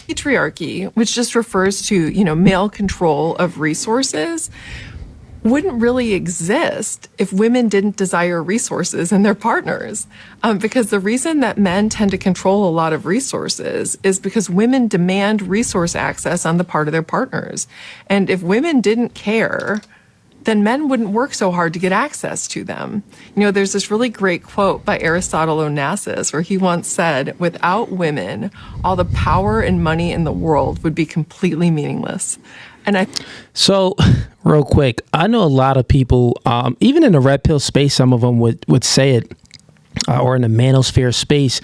Patriarchy, which just refers to, male control of resources, wouldn't really exist if women didn't desire resources in their partners. Because the reason that men tend to control a lot of resources is because women demand resource access on the part of their partners. And if women didn't care, then men wouldn't work so hard to get access to them. There's this really great quote by Aristotle Onassis where he once said, "Without women, all the power and money in the world would be completely meaningless." So real quick, I know a lot of people, even in the red pill space, some of them would say it, or in the manosphere space,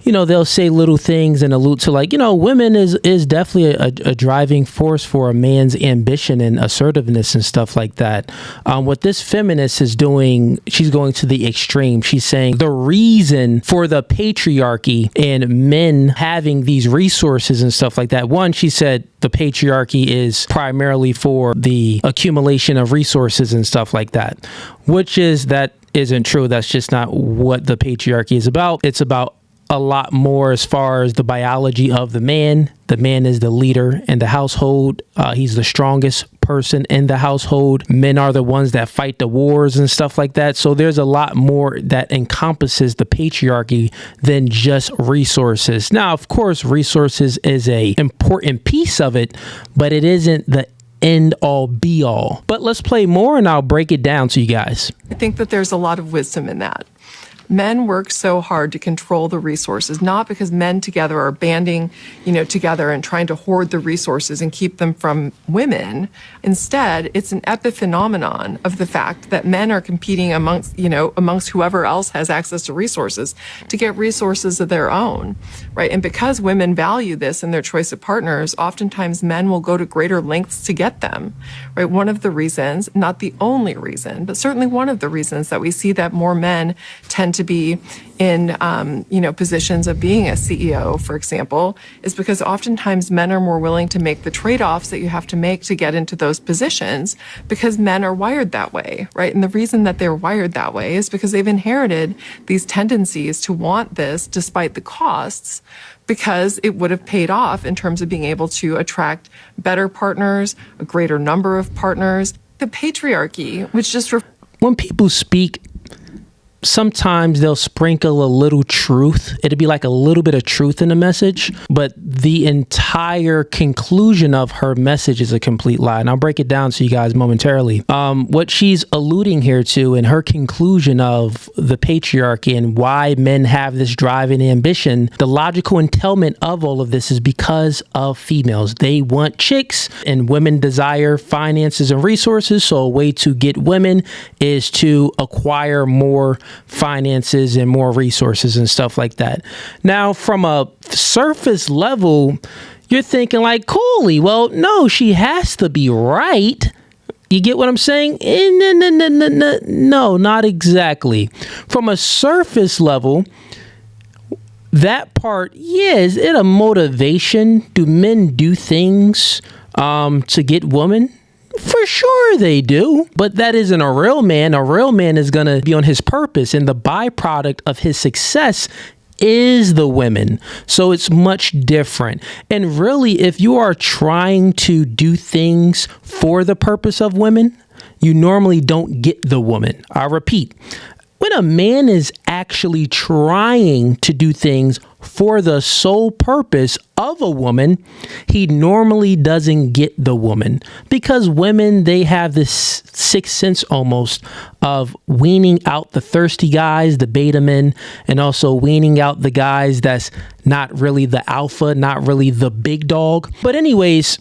they'll say little things and allude to women is definitely a driving force for a man's ambition and assertiveness and stuff like that. What this feminist is doing, she's going to the extreme. She's saying the reason for the patriarchy and men having these resources and stuff like that. One, she said the patriarchy is primarily for the accumulation of resources and stuff like that, that isn't true. That's just not what the patriarchy is about. It's about a lot more as far as the biology of the man. The man is the leader in the household. He's the strongest person in the household. Men are the ones that fight the wars and stuff like that. So there's a lot more that encompasses the patriarchy than just resources. Now, of course, resources is a important piece of it, but it isn't the end all be all. But let's play more and I'll break it down to you guys. I think that there's a lot of wisdom in that. Men work so hard to control the resources, not because men together are banding, together and trying to hoard the resources and keep them from women. Instead, it's an epiphenomenon of the fact that men are competing amongst whoever else has access to resources to get resources of their own, right? And because women value this in their choice of partners, oftentimes men will go to greater lengths to get them, right? One of the reasons, not the only reason, but certainly one of the reasons that we see that more men tend to be in, positions of being a CEO, for example, is because oftentimes men are more willing to make the trade-offs that you have to make to get into those positions because men are wired that way, right? And the reason that they're wired that way is because they've inherited these tendencies to want this despite the costs, because it would have paid off in terms of being able to attract better partners, a greater number of partners. The patriarchy, which just... When people speak, sometimes they'll sprinkle a little truth. It'll be like a little bit of truth in the message, but the entire conclusion of her message is a complete lie. And I'll break it down to you guys momentarily. What she's alluding here to in her conclusion of the patriarchy and why men have this drive and ambition, the logical entailment of all of this is because of females. They want chicks and women desire finances and resources. So a way to get women is to acquire more finances and more resources and stuff like that. Now, from a surface level, you're thinking like, Cooley, well, no, she has to be right. You get what I'm saying? No, not exactly. From a surface level, that part, is it a motivation? Do men do things to get women? For sure they do, but that isn't a real man. A real man is going to be on his purpose, and the byproduct of his success is the women. So it's much different. And really, if you are trying to do things for the purpose of women, you normally don't get the woman. I repeat, when a man is actually trying to do things for the sole purpose of a woman, he normally doesn't get the woman, because women, they have this sixth sense almost of weaning out the thirsty guys, the beta men, and also weaning out the guys that's not really the alpha, not really the big dog. But anyways,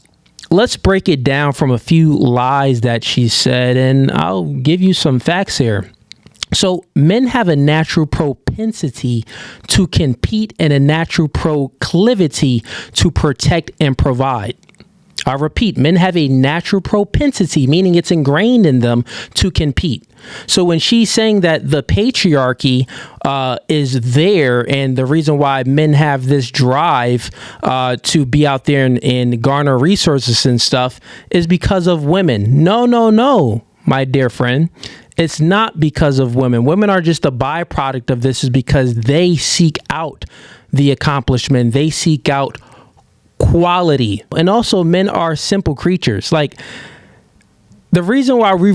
let's break it down from a few lies that she said, and I'll give you some facts here. So men have a natural propensity to compete and a natural proclivity to protect and provide. I repeat, men have a natural propensity, meaning it's ingrained in them, to compete. So when she's saying that the patriarchy is there, and the reason why men have this drive to be out there and garner resources and stuff is because of women. No, my dear friend. It's not because of women. Women are just a byproduct of this, is because they seek out the accomplishment. They seek out equality. And also, men are simple creatures. Like, the reason why we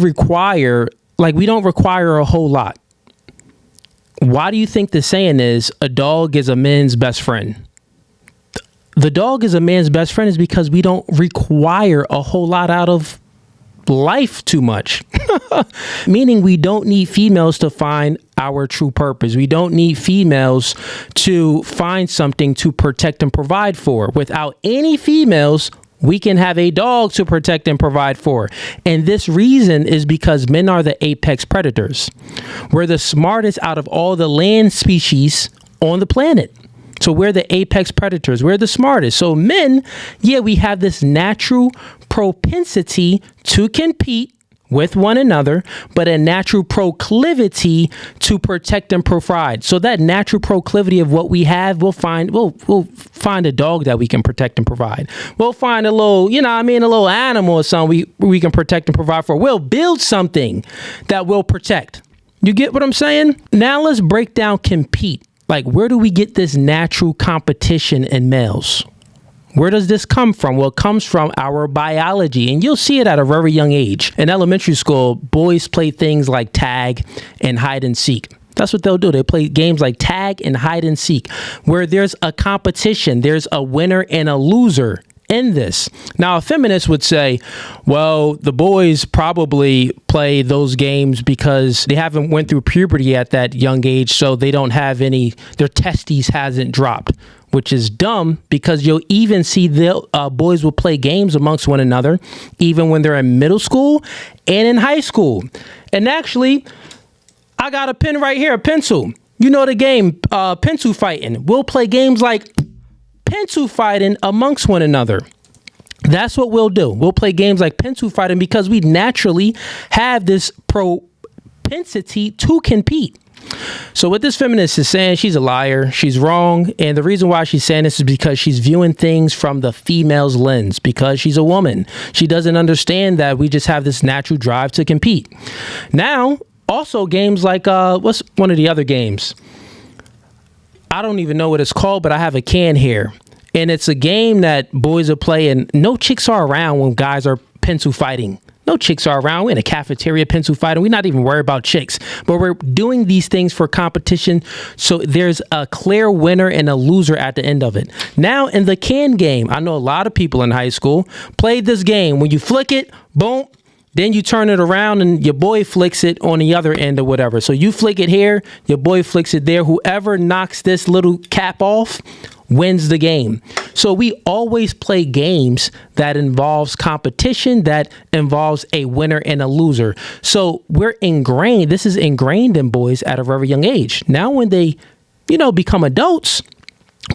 don't require a whole lot. Why do you think the saying is, a dog is a man's best friend? The dog is a man's best friend is because we don't require a whole lot out of life too much. Meaning we don't need females to find our true purpose. We don't need females to find something to protect and provide for. Without any females, we can have a dog to protect and provide for. And this reason is because men are the apex predators. We're the smartest out of all the land species on the planet. So we're the apex predators. We're the smartest. So men, yeah, we have this natural propensity to compete with one another, but a natural proclivity to protect and provide. So that natural proclivity of what we have, we'll find a dog that we can protect and provide. We'll find a little, a little animal or something we can protect and provide for. We'll build something that we'll protect. You get what I'm saying? Now let's break down compete. Like, where do we get this natural competition in males? Where does this come from? Well, it comes from our biology, and you'll see it at a very young age. In elementary school, boys play things like tag and hide and seek. That's what they'll do. They play games like tag and hide and seek, where there's a competition. There's a winner and a loser in this. Now, a feminist would say, well, the boys probably play those games because they haven't went through puberty at that young age, so they don't have their testes hasn't dropped, which is dumb because you'll even see the boys will play games amongst one another, even when they're in middle school and in high school. And actually, I got a pen right here, a pencil. You know the game, pencil fighting. We'll play games like pencil fighting amongst one another. That's what we'll do. We'll play games like pencil fighting because we naturally have this propensity to compete. So what this feminist is saying, she's a liar. She's wrong. And the reason why she's saying this is because she's viewing things from the female's lens, because she's a woman. She doesn't understand that we just have this natural drive to compete. Now, also games like, what's one of the other games? I don't even know what it's called, but I have a can here. And it's a game that boys will play, and no chicks are around when guys are pencil fighting. No chicks are around. We're in a cafeteria pencil fighting. We're not even worried about chicks, but we're doing these things for competition. So there's a clear winner and a loser at the end of it. Now in the can game, I know a lot of people in high school played this game. When you flick it, boom, then you turn it around and your boy flicks it on the other end or whatever. So you flick it here, your boy flicks it there. Whoever knocks this little cap off wins the game. So we always play games that involves competition, that involves a winner and a loser. So this is ingrained in boys at a very young age. Now when they, become adults,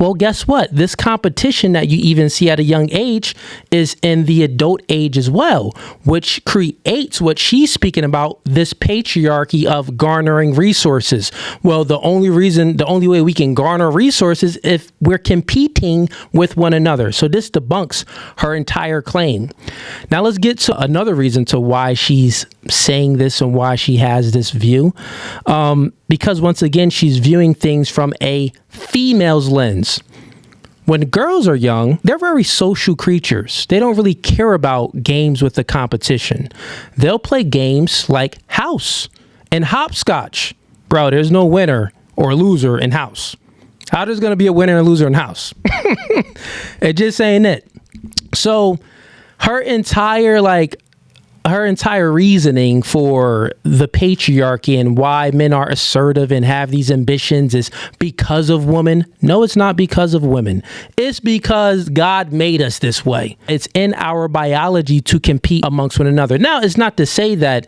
well, guess what? This competition that you even see at a young age is in the adult age as well, which creates what she's speaking about, this patriarchy of garnering resources. Well, the only way we can garner resources if we're competing with one another. So this debunks her entire claim. Now let's get to another reason to why she's saying this and why she has this view. Because once again, she's viewing things from a female's lens. When girls are young, they're very social creatures. They don't really care about games with the competition. They'll play games like house and hopscotch. Bro, there's no winner or loser in house. How there's going to be a winner and loser in house? It just ain't it. So her entire reasoning for the patriarchy and why men are assertive and have these ambitions is because of women. No, it's not because of women. It's because God made us this way. It's in our biology to compete amongst one another. Now, it's not to say that,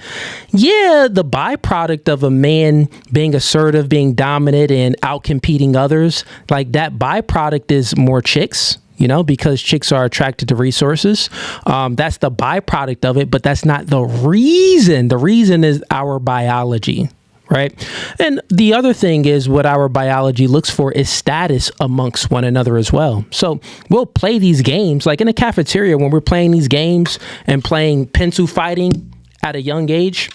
the byproduct of a man being assertive, being dominant and outcompeting others, like that byproduct is more chicks. Because chicks are attracted to resources. That's the byproduct of it, but that's not the reason. The reason is our biology, right? And the other thing is what our biology looks for is status amongst one another as well. So we'll play these games, like in a cafeteria when we're playing these games and playing pencil fighting at a young age.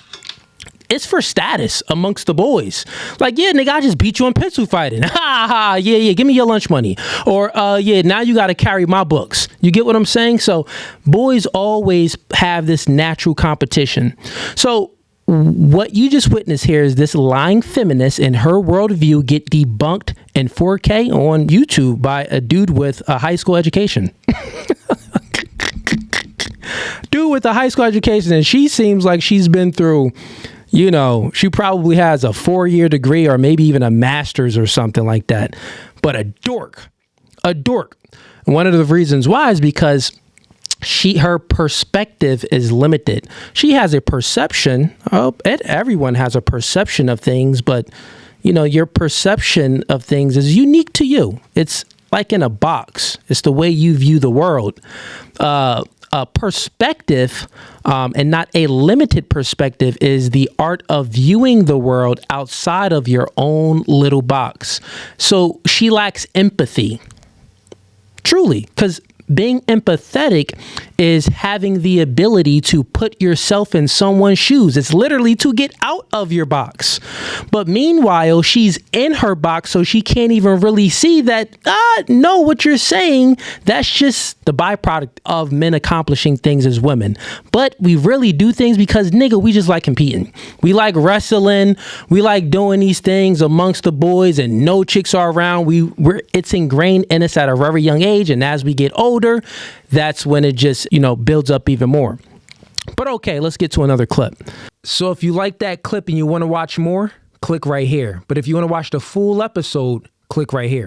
It's for status amongst the boys. Like, nigga, I just beat you in pencil fighting. Ha ha, yeah, give me your lunch money. Or, now you got to carry my books. You get what I'm saying? So boys always have this natural competition. So what you just witnessed here is this lying feminist and her worldview get debunked in 4K on YouTube by a dude with a high school education. Dude with a high school education, and she seems like she's been through, she probably has a 4-year degree or maybe even a master's or something like that. But a dork. One of the reasons why is because her perspective is limited. She has a perception. Everyone has a perception of things, but your perception of things is unique to you. It's like in a box. It's the way you view the world. A perspective, and not a limited perspective, is the art of viewing the world outside of your own little box. So she lacks empathy. Truly, because being empathetic is having the ability to put yourself in someone's shoes. It's literally to get out of your box. But meanwhile, she's in her box, so she can't even really see that, no, what you're saying, that's just the byproduct of men accomplishing things as women. But we really do things because, nigga, we just like competing. We like wrestling. We like doing these things amongst the boys and no chicks are around. It's ingrained in us at a very young age. And as we get older, that's when it just, builds up even more. But okay, let's get to another clip. So if you like that clip and you want to watch more, click right here. But if you want to watch the full episode, click right here.